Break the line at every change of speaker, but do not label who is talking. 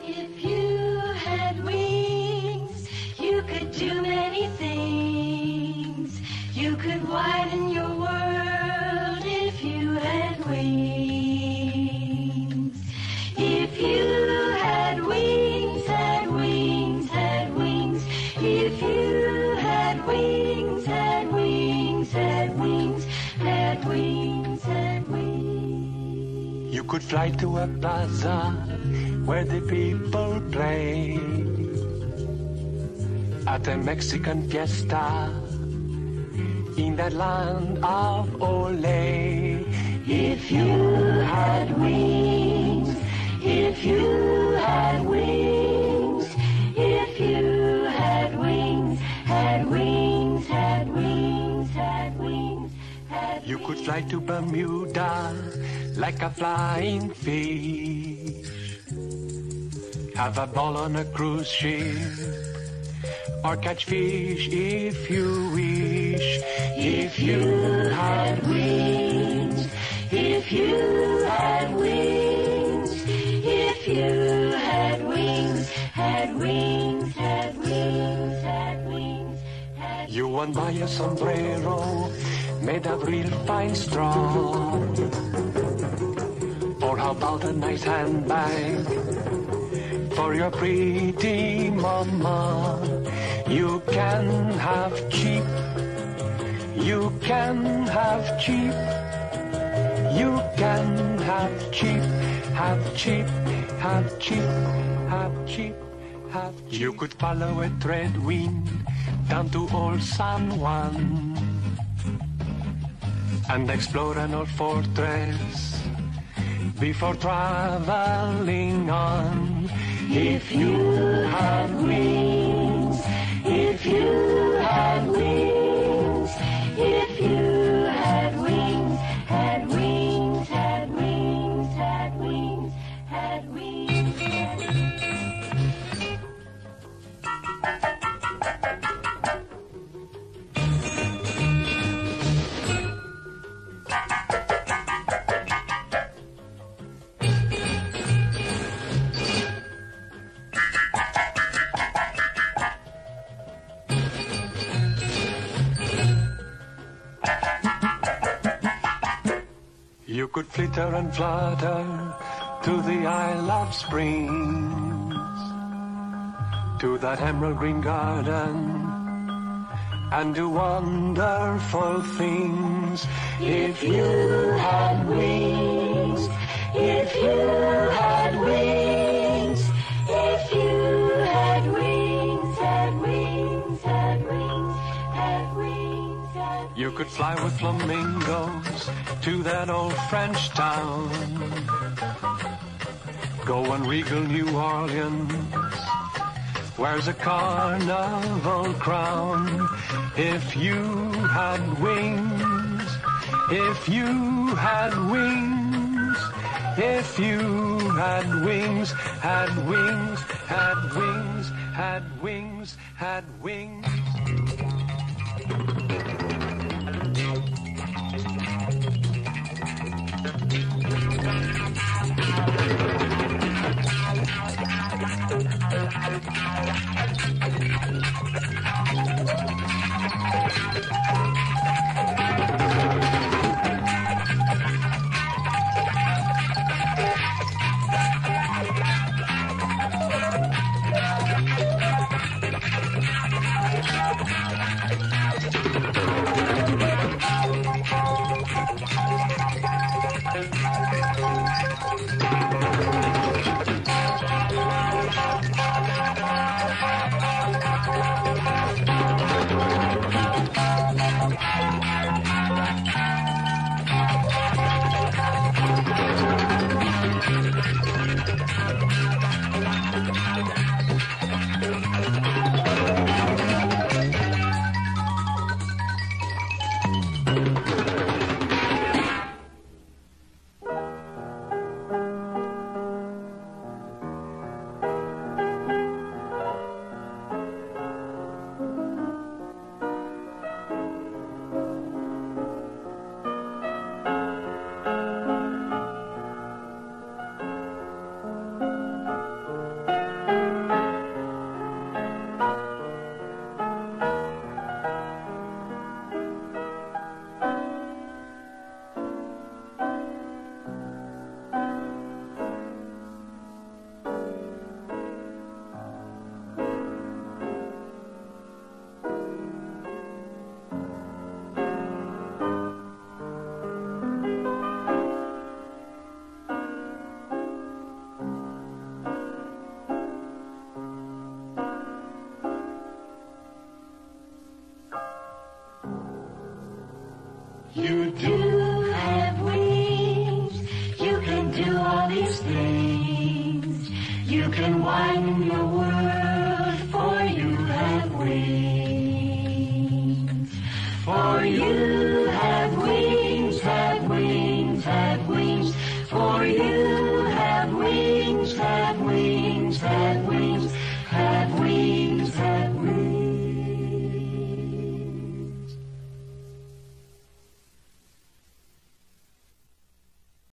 If you had wings, you could do many things. You could widen your world if you had wings. If you had wings, had wings, had wings. If you had wings, had wings, had wings, had wings, had wings.
You could fly to a plaza where the people play at a Mexican fiesta in that land of Olay.
If you had wings, if you had wings, if you had wings, had wings, had wings, had wings, had
You could fly to Bermuda like a flying fish, have a ball on a cruise ship, or catch fish if you wish.
If you had wings, if you had wings, if you had wings, had wings, had wings, had wings, had
You won't buy a sombrero made of real fine straw, or how about a nice handbag for your pretty mama? You can have cheap, you can have cheap, you can have cheap, have cheap, have cheap, have cheap, have cheap. You could follow a trade wind down to old San Juan and explore an old fortress before traveling on.
If you had wings, if you had wings, if you had wings, had wings, had wings, had wings, had wings, had wings.
You could flitter and flutter to the Isle of Springs, to that emerald green garden, and do wonderful things.
If you had wings, if you had wings, if you had wings, had wings, had wings, had wings, had wings.
You could fly with flamingos to that old French town, go on regal New Orleans, wears a carnival crown. If you had wings, if you had wings, if you had wings, had wings, had wings, had wings, had wings.
You can widen your world, for you have wings. For you have wings, have wings, have wings. For you have wings, have wings, have wings.